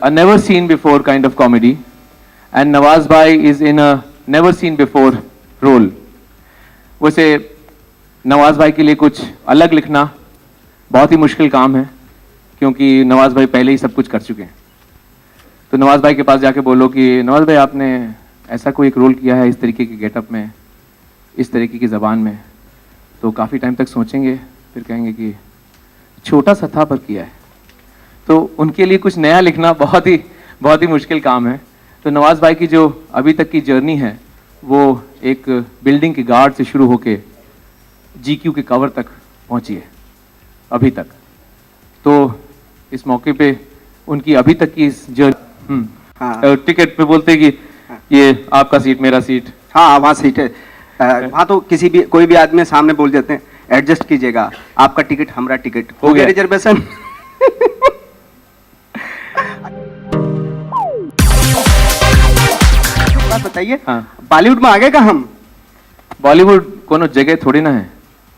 a never seen before kind of comedy, and Nawaz Bhai is in a never seen before role. वैसे नवाज भाई के लिए कुछ अलग लिखना बहुत ही मुश्किल काम है, क्योंकि नवाज भाई पहले ही सब कुछ कर चुके हैं। तो नवाज भाई के पास जाके बोलो कि नवाज भाई आपने ऐसा कोई एक रोल किया है इस तरीके के गेटअप में, इस तरीके की ज़बान में, तो काफ़ी टाइम तक सोचेंगे, फिर कहेंगे कि छोटा सा था पर किया है। तो उनके लिए कुछ नया लिखना बहुत ही मुश्किल काम है। तो नवाज भाई की जो अभी तक की जर्नी है वो एक बिल्डिंग के गार्ड से शुरू होके GQ के कवर तक पहुंची है अभी तक। तो इस मौके पे उनकी अभी तक की इस जर्नी, हाँ। टिकट पे बोलते कि ये आपका सीट मेरा सीट, हाँ वहाँ सीट है, वहाँ तो कोई भी आदमी सामने बोल देते हैं एडजस्ट कीजिएगा, आपका टिकट हमारा टिकट हो गया रिजर्वेशन। बात बताइए, हाँ। बॉलीवुड में आ गए का हम? बॉलीवुड कोनो जगह थोड़ी ना है,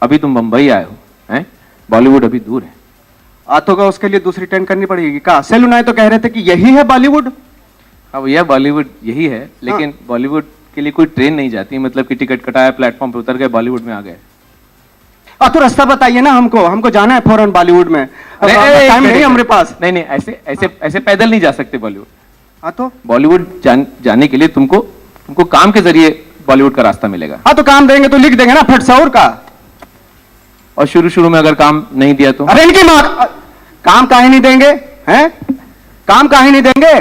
अभी तुम बंबई आए हो, हैं? बॉलीवुड अभी दूर है। तो का उसके लिए दूसरी ट्रेन करनी पड़ेगी का? सेलुनाई तो कह रहे थे कि यही है बॉलीवुड। हाँ भैया बॉलीवुड यही है, लेकिन बॉलीवुड के लिए कोई ट्रेन नहीं जाती, मतलब कि टिकट कटाया, प्लेटफॉर्म पे उतर गए, बॉलीवुड में आ गए। तो रास्ता बताइए ना हमको जाना है फौरन बॉलीवुड में, टाइम नहीं हमारे पास। नहीं ऐसे पैदल नहीं जा सकते बॉलीवुड। तो बॉलीवुड जाने के लिए तुमको काम के जरिए बॉलीवुड का रास्ता मिलेगा। तो काम देंगे तो लिख देंगे ना फट सौर का। और शुरू में अगर काम नहीं दिया तो? अरे इनकी मां, काम काहे नहीं देंगे, हैं? काम काहे नहीं देंगे?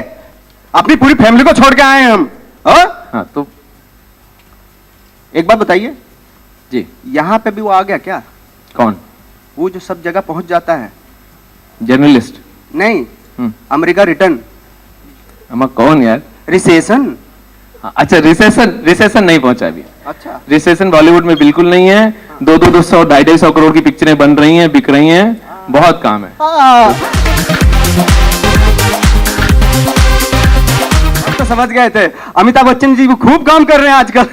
अपनी पूरी फैमिली को छोड़ के आए हैं हम। हाँ तो एक बात बताइए जी, यहाँ पे भी वो आ गया क्या? कौन? वो जो सब जगह पहुंच जाता है, जर्नलिस्ट? नहीं, अमेरिका रिटर्न। कौन यार? रिसेशन। अच्छा रिसेशन नहीं पहुंचा अभी। अच्छा, रिसेशन बॉलीवुड में बिल्कुल नहीं है। 200 250 करोड़ की पिक्चरें बन रही हैं, बिक रही हैं, बहुत काम है। तो समझ गए थे, अमिताभ बच्चन जी खूब काम कर रहे हैं आजकल।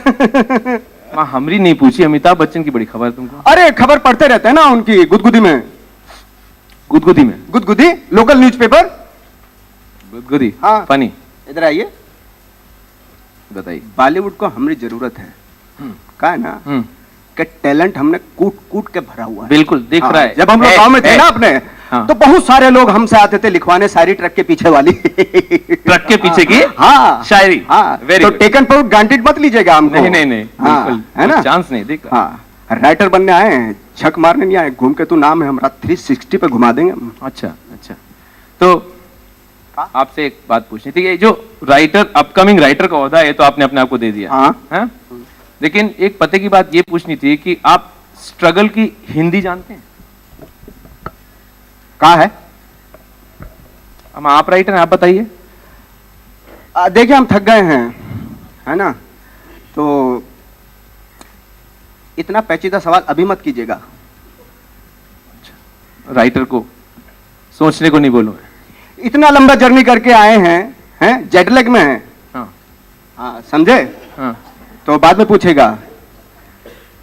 हमरी नहीं पूछी, अमिताभ बच्चन की बड़ी खबर तुमको? अरे खबर पढ़ते रहते हैं ना उनकी गुदगुदी में। गुदगुदी लोकल न्यूज़पेपर। गुदगुदी, हाँ फनी। इधर आइए, बताइए। बॉलीवुड को हमारी जरूरत है, का है ना, कि टैलेंट हमने कूट के भरा हुआ है। बिल्कुल दिख रहा है। जब हम लोग गांव में थे ना अपने, तो बहुत सारे लोग हमसे आते थे लिखवाने शायरी ट्रक के पीछे वाली। ट्रक के पीछे की? हाँ शायरी। हाँ, तो टेकन पर ग्रांटेड मत लीजिएगा हमको। नहीं हाँ, है ना, चांस नहीं दिख रहा। हाँ, राइटर बनने आए हैं, छक मारने नहीं आए। घूम के तू नाम है हमारा, 360 पे घुमा देंगे। अच्छा, तो आपसे एक बात पूछनी थी, ये जो राइटर, अपकमिंग राइटर का ओहदा है तो आपने अपने आप को दे दिया, हाँ? लेकिन एक पते की बात ये पूछनी थी कि आप स्ट्रगल की हिंदी जानते हैं? कहाँ है? हम आप राइटर हैं, आप बताइए। देखिए हम थक गए हैं, है ना, तो इतना पेचीदा सवाल अभी मत कीजिएगा। राइटर को सोचने को नहीं बोलूं। इतना लंबा जर्नी करके आए हैं जेट लैग में हैं। हाँ समझे? हाँ। तो बाद में पूछेगा।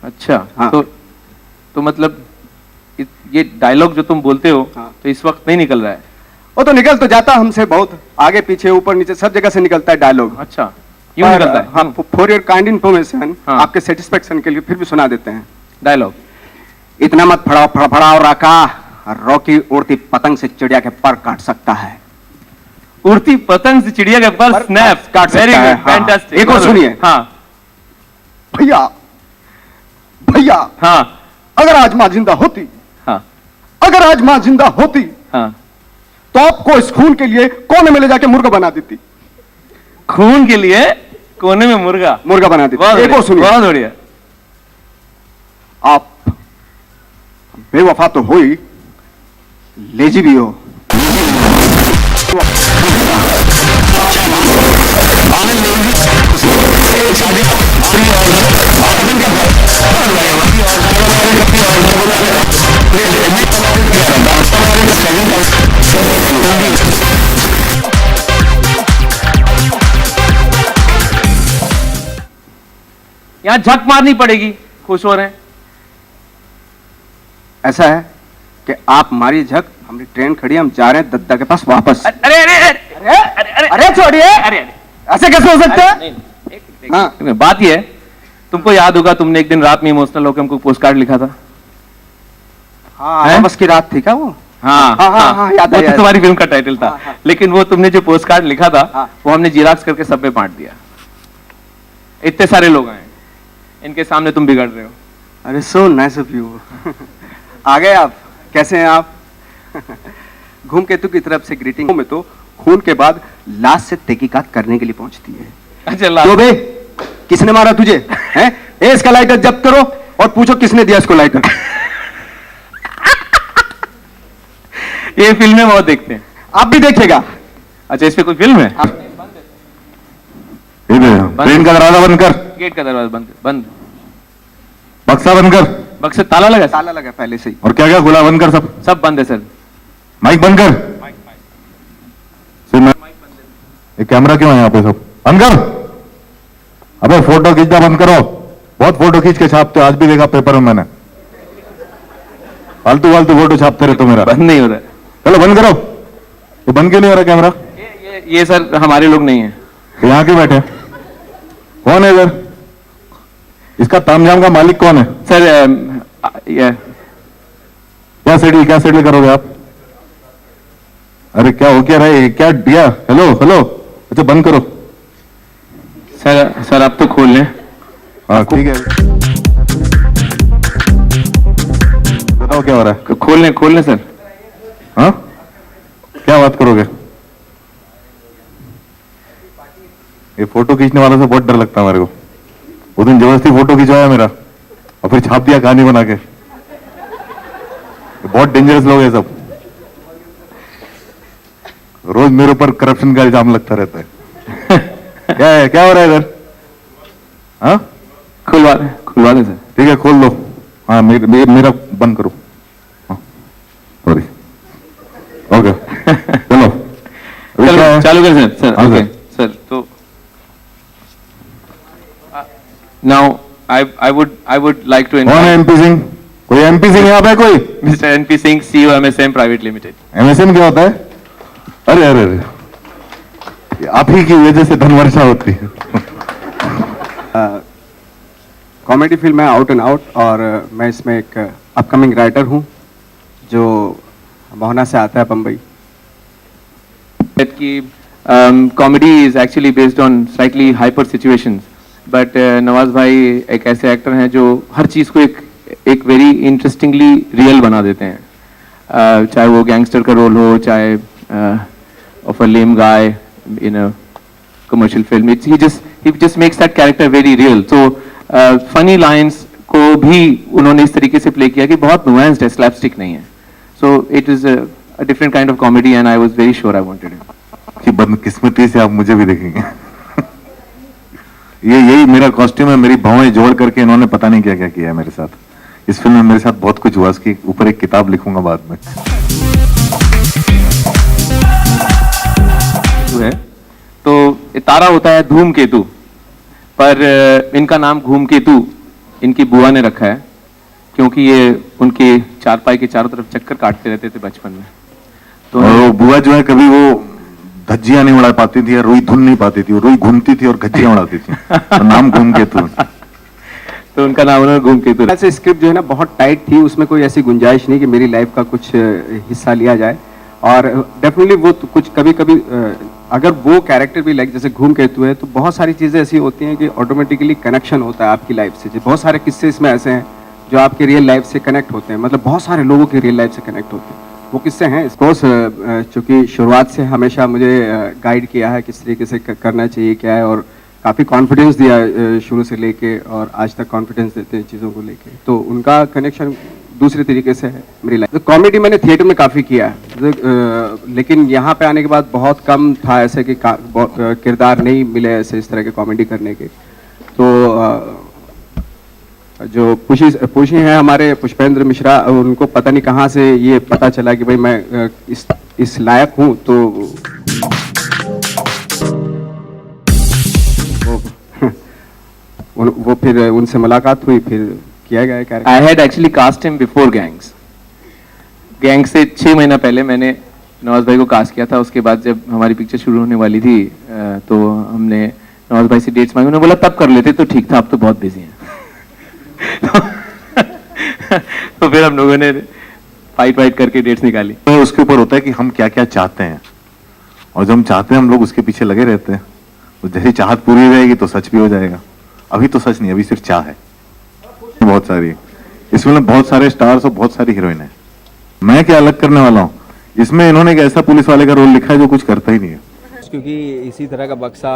अच्छा, हाँ। तो मतलब ये डायलॉग जो तुम बोलते हो, हाँ, तो इस वक्त नहीं निकल रहा है? वो तो निकल तो जाता हमसे, बहुत आगे पीछे ऊपर नीचे सब जगह से निकलता है डायलॉग। अच्छा, क्यों निकलता है? हाँ, फॉर योर काइंड इन्फॉर्मेशन, आपके सेटिस्फेक्शन के लिए फिर भी सुना देते हैं डायलॉग। इतना मत फड़फड़ाओ राका, रॉकी उड़ती पतंग से चिड़िया के पर काट सकता है। उड़ती पतंग से चिड़िया के पर स्नैप काट सकता है। फैंटास्टिक। एक और सुनिए। हाँ भैया, हाँ, अगर आज माँ जिंदा होती, हाँ, अगर आज माँ जिंदा होती, हाँ, तो आपको इस खून के लिए कोने में ले जाके मुर्गा बना देती। खून के लिए कोने में मुर्गा बना देती। एक और सुनिए। बहुत बढ़िया। आप बेवफा तो हो ही, लेजी भी हो। यहाँ झक मारनी पड़ेगी, खुश हो रहे हैं। ऐसा है कि आप मारी झक, हमारी ट्रेन खड़ी, हम जा रहे हैं दद्दा के पास वापस। अरे अरे छोड़िए, अरे ऐसे कैसे हो सकता है? हाँ, बात ये है, तुमको याद होगा तुमने एक दिन रात में इमोशनल होकर हमको पोस्ट कार्ड लिखा था। हाँ, बस की रात थी क्या वो? हाँ हाँ, याद है, वो तो तुम्हारी फिल्म का टाइटल था। हाँ। लेकिन वो तुमने जो पोस्ट कार्ड लिखा था हाँ। वो हमने जिराक्स करके सब में बांट दिया। इतने सारे लोग आए, इनके सामने तुम बिगड़ रहे हो। अरे सो नाइस ऑफ यू। आ गए आप, कैसे हैं आप? घूम केतु की तरफ से ग्रीटिंग में तो खून के बाद लाश से तहकीकात करने के लिए पहुंचती है। अच्छा, तो बे, किसने मारा तुझे? हैं? इसका लाइटर जब्त करो और पूछो किसने दिया इसको लाइटर। ये फिल्में बहुत देखते हैं। आप भी देखिएगा। अच्छा, इस पे कोई फिल्म है? ट्रेन का दरवाजा बंद कर, गेट का दरवाजा बंद बंद। बक्सा बंद कर, बक्से ताला लगा? ताला लगा पहले से ही। और क्या क्या खुला बंद कर, सब सब बंद है सर। माइक बंद कर। ये कैमरा क्यों है यहाँ पे? सब बंद कर। अबे फोटो खींचना बंद करो, बहुत फोटो खींच के छापते हो, आज भी देखा पेपर में मैंने। फालतू फालतू फोटो छापते रहते हो मेरा। बंद नहीं हो रहा है। चलो बंद करो। तो बंद क्यों नहीं हो रहा कैमरा? ये सर हमारे लोग नहीं है। तो यहाँ क्यों बैठे? कौन है इधर? इसका तामझाम का मालिक कौन है? सर ये क्या सेटल करोगे आप? अरे क्या हो क्या रहा है? क्या दिया? हेलो हेलो, अच्छा बंद करो। सर आप तो खोल लें। हाँ ठीक है, बताओ क्या हो रहा है? खोल लें सर। हाँ, क्या बात करोगे? ये फोटो खींचने वालों से बहुत डर लगता है मेरे को। वो दिन जबरदस्ती फोटो खिंचवाया मेरा और फिर छाप दिया कहानी बना के। बहुत डेंजरस लोग हैं सब। रोज मेरे ऊपर करप्शन का इल्जाम लगता रहता है। क्या हो रहा है इधर? हाँ, खुलवा दे सर। ठीक है खोल दो। हाँ मेरा बंद करो। सॉरी, ओके चलो अभी क्या है? चालू कर सर। हाँ, ओके सर। सर, तो now I would like to कौन है एमपी सिंह? कोई एमपी सिंह यहाँ पे? कोई mister NP Singh, CEO MSM private limited. MSM क्या होता है? अरे अरे अरे, ये आप ही की वजह से धनवर्षा होती है। कॉमेडी फिल्म है आउट एंड आउट, और मैं इसमें एक अपकमिंग राइटर हूँ जो मोहना से आता है, बम्बई। कि comedy is actually based on slightly hyper situations, but Nawaz भाई एक ऐसे एक्टर हैं जो हर चीज़ को एक वेरी इंटरेस्टिंगली रियल बना देते हैं। चाहे वो गैंगस्टर का रोल हो, चाहे of a lame guy in a commercial film, he just makes that character very real. So funny lines को भी उन्होंने इस तरीके से प्ले किया कि बहुत nuanced है, slapstick नहीं है। So it is a different kind of comedy and I was very sure I wanted it. कि बदकिस्मती से आप मुझे भी देखेंगे। यही मेरा कॉस्ट्यूम है, मेरी भवें जोड़ करके इन्होंने पता नहीं क्या क्या किया है मेरे साथ। इस फिल्म में मेरे साथ बहुत कुछ हुआ, इसके ऊपर एक किताब लिखूंगा बाद में। है तो तारा होता है धूमकेतु, पर इनका नाम घूमकेतु इनकी बुआ ने रखा है क्योंकि ये उनके चारपाई के चारों तरफ चक्कर काटते रहते थे बचपन में। तो और वो बुआ जो है कभी वो धज्जियां नहीं उड़ा पाती थी, रुई धुन नहीं पाती थी, वो रुई घूमती थी और धज्जियां उड़ाती थी, तो नाम घूमकेतु। तो उनका नाम उन्होंने घूमकेतु। ऐसे स्क्रिप्ट जो है ना बहुत टाइट थी, उसमें कोई ऐसी गुंजाइश नहीं कि मेरी लाइफ का कुछ हिस्सा लिया जाए। और डेफिनेटली वो तो कुछ कभी कभी अगर वो कैरेक्टर भी लाइक जैसे घूमकेतु है तो बहुत सारी चीज़ें ऐसी होती हैं कि ऑटोमेटिकली कनेक्शन होता है आपकी लाइफ से। बहुत सारे किस्से इसमें ऐसे हैं जो आपके रियल लाइफ से कनेक्ट होते हैं, मतलब बहुत सारे लोगों के रियल लाइफ से कनेक्ट होते हैं। वो किस्से हैं कोर्स, चूँकि शुरुआत से हमेशा मुझे गाइड किया है किस तरीके से करना चाहिए क्या है, और काफ़ी कॉन्फिडेंस दिया शुरू से लेके और आज तक कॉन्फिडेंस देते हैं चीज़ों को लेके। तो उनका कनेक्शन दूसरे तरीके से है मेरी लाइफ। तो कॉमेडी मैंने थिएटर में काफ़ी किया है, लेकिन यहाँ पे आने के बाद बहुत कम था ऐसे कि किरदार नहीं मिले ऐसे इस तरह के कॉमेडी करने के। तो जो पुशी हैं हमारे पुष्पेंद्र मिश्रा, उनको पता नहीं कहाँ से ये पता चला कि भाई मैं इस लायक हूँ, तो वो फिर उनसे मुलाकात हुई, फिर किया गया character. I had actually cast him before Gangs. Gang से 6 महीना पहले मैंने नवाज भाई को कास्ट किया था, उसके बाद जब हमारी पिक्चर शुरू होने वाली थी तो हमने नवाज भाई से डेट्स मांगी, उन्होंने बोला तब कर लेते तो ठीक था, अब तो बहुत बिजी हैं। तो फिर हम लोगों ने फाइट करके डेट्स निकाली। तो उसके ऊपर होता है कि हम क्या क्या चाहते हैं, और जब हम चाहते हैं हम लोग उसके पीछे लगे रहते हैं। तो जैसी चाहत पूरी हो जाएगी तो सच भी हो जाएगा। अभी तो सच नहीं, अभी सिर्फ चाह है। बहुत सारी इस फिल्म में बहुत सारे स्टार्स और बहुत सारी हीरोइन है। मैं क्या अलग करने वाला हूँ, इसमें इन्होंने एक ऐसा पुलिस वाले का रोल लिखा है जो कुछ करता ही नहीं है। क्योंकि इसी तरह का बक्सा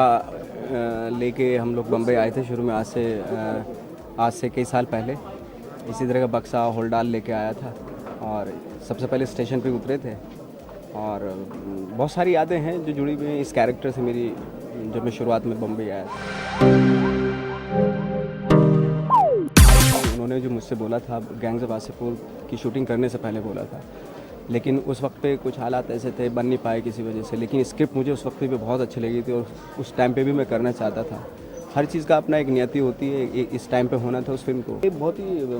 लेके हम लोग बम्बई आए थे शुरू में, आज से कई साल पहले इसी तरह का बक्सा होल्डाल लेके आया था और सबसे पहले स्टेशन पे उतरे थे। और बहुत सारी यादें हैं जो जुड़ी हुई हैं इस कैरेक्टर से मेरी, जब मैं शुरुआत में बम्बई आया था। उन्होंने जो मुझसे बोला था गैंग्स ऑफ वासेपुर की शूटिंग करने से पहले बोला था, लेकिन उस वक्त पे कुछ हालात ऐसे थे, बन नहीं पाए किसी वजह से। लेकिन स्क्रिप्ट मुझे उस वक्त पे बहुत अच्छी लगी थी और उस टाइम पे भी मैं करना चाहता था। हर चीज़ का अपना एक नियति होती है, इस टाइम पे होना था उस फिल्म को। ये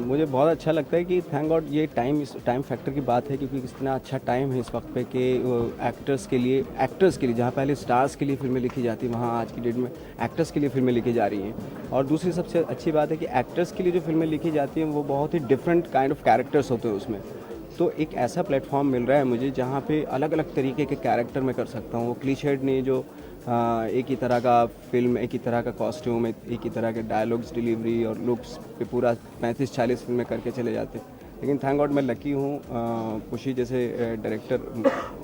मुझे बहुत अच्छा लगता है कि थैंक गॉड ये इस टाइम फैक्टर की बात है, क्योंकि इतना अच्छा टाइम है इस वक्त पे कि एक्टर्स के लिए जहाँ पहले स्टार्स के लिए फिल्में लिखी जाती, वहाँ आज की डेट में एक्टर्स के लिए फिल्में लिखी जा रही हैं। और दूसरी सबसे अच्छी बात है कि एक्टर्स के लिए जो फिल्में लिखी जाती हैं वो बहुत ही डिफरेंट काइंड ऑफ कैरेक्टर्स होते हैं उसमें। तो एक ऐसा प्लेटफॉर्म मिल रहा है मुझे जहाँ पे अलग अलग तरीके के कैरेक्टर मैं कर सकता हूँ। वो क्लीशेड नहीं, जो एक ही तरह का फिल्म, एक ही तरह का कॉस्ट्यूम, एक ही तरह के डायलॉग्स, डिलीवरी और लुक्स पे पूरा 35-40 फिल्में करके चले जाते। लेकिन थैंक गॉड मैं लकी हूँ, खुशी जैसे डायरेक्टर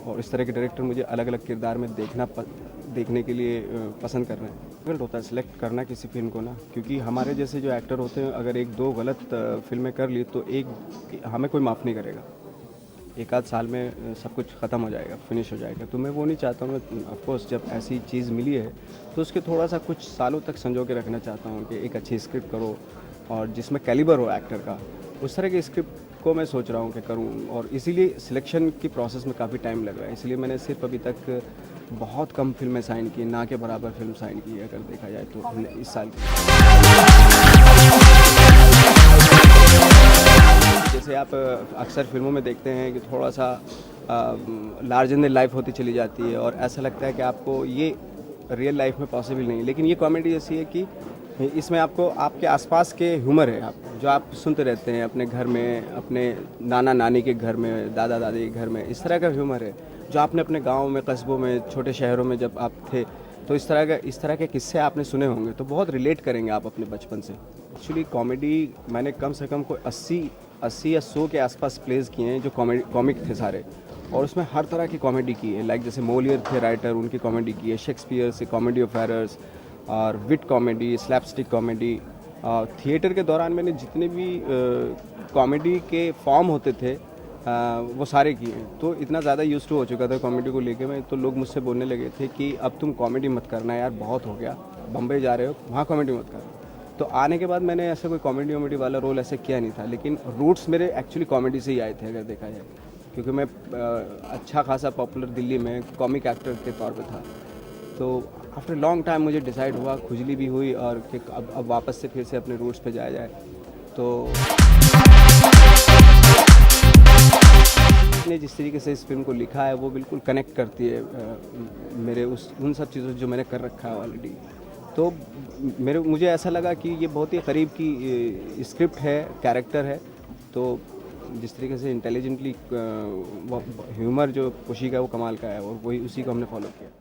और इस तरह के डायरेक्टर मुझे अलग अलग किरदार में देखने के लिए पसंद कर रहे हैं। डिफिकल्ट होता है सिलेक्ट करना किसी फिल्म को ना, क्योंकि हमारे जैसे जो एक्टर होते हैं अगर 1-2 गलत फिल्में कर ली तो हमें कोई माफ़ नहीं करेगा। 1-आध साल में सब कुछ ख़त्म हो जाएगा, फिनिश हो जाएगा। तो मैं वो नहीं चाहता हूँ। मैं ऑफकोर्स जब ऐसी चीज़ मिली है तो उसके थोड़ा सा कुछ सालों तक संजो के रखना चाहता हूँ कि एक अच्छी स्क्रिप्ट करो और जिसमें कैलिबर हो एक्टर का, उस तरह की स्क्रिप्ट को मैं सोच रहा हूँ कि करूँ। और इसीलिए सिलेक्शन की प्रोसेस में काफ़ी टाइम लग रहा है। इसलिए मैंने सिर्फ अभी तक बहुत कम फिल्में साइन की, ना के बराबर फिल्म साइन की है अगर देखा जाए तो इस साल की। जैसे आप अक्सर फिल्मों में देखते हैं कि थोड़ा सा लार्जर देन लाइफ होती चली जाती है और ऐसा लगता है कि आपको ये रियल लाइफ में पॉसिबल नहीं है। लेकिन ये कॉमेडी ऐसी है कि इसमें आपको आपके आसपास के ह्यूमर है, आप जो आप सुनते रहते हैं अपने घर में, अपने नाना नानी के घर में, दादा दादी के घर में, इस तरह का ह्यूमर है जो आपने अपने गाँव में, कस्बों में, छोटे शहरों में जब आप थे तो इस तरह के किस्से आपने सुने होंगे, तो बहुत रिलेट करेंगे आप अपने बचपन से। एक्चुअली कॉमेडी मैंने कम से कम कोई 80 या 100 के आसपास प्लेस किए हैं जो कॉमिक थे सारे, और उसमें हर तरह की कॉमेडी की है। लाइक जैसे मोलियर थे राइटर, उनकी कॉमेडी की है, शेक्सपियर से कॉमेडी ऑफ एरर्स और विट कॉमेडी, स्लैपस्टिक कॉमेडी। थिएटर के दौरान मैंने जितने भी कॉमेडी के फॉर्म होते थे वो सारे किए हैं। तो इतना ज़्यादा यूज़ टू हो चुका था कॉमेडी को लेके मैं, तो लोग मुझसे बोलने लगे थे कि अब तुम कॉमेडी मत करना यार, बहुत हो गया, बम्बई जा रहे हो वहाँ कॉमेडी मत करना। तो आने के बाद मैंने ऐसा कोई कॉमेडी वाला रोल ऐसे किया नहीं था, लेकिन रूट्स मेरे एक्चुअली कॉमेडी से ही आए थे अगर देखा जाए, क्योंकि मैं अच्छा खासा पॉपुलर दिल्ली में कॉमिक एक्टर के तौर पे था। तो आफ्टर लॉन्ग टाइम मुझे डिसाइड हुआ, खुजली भी हुई और कि अब वापस से फिर से अपने रूट्स पे जाया जाए। तो ने जिस तरीके से इस फिल्म को लिखा है वो बिल्कुल कनेक्ट करती है मेरे उन सब चीज़ों जो मैंने कर रखा है ऑलरेडी। तो मुझे ऐसा लगा कि ये बहुत ही करीब की स्क्रिप्ट है, कैरेक्टर है। तो जिस तरीके से इंटेलिजेंटली ह्यूमर जो खुशी का वो कमाल का है और वही उसी को हमने फॉलो किया।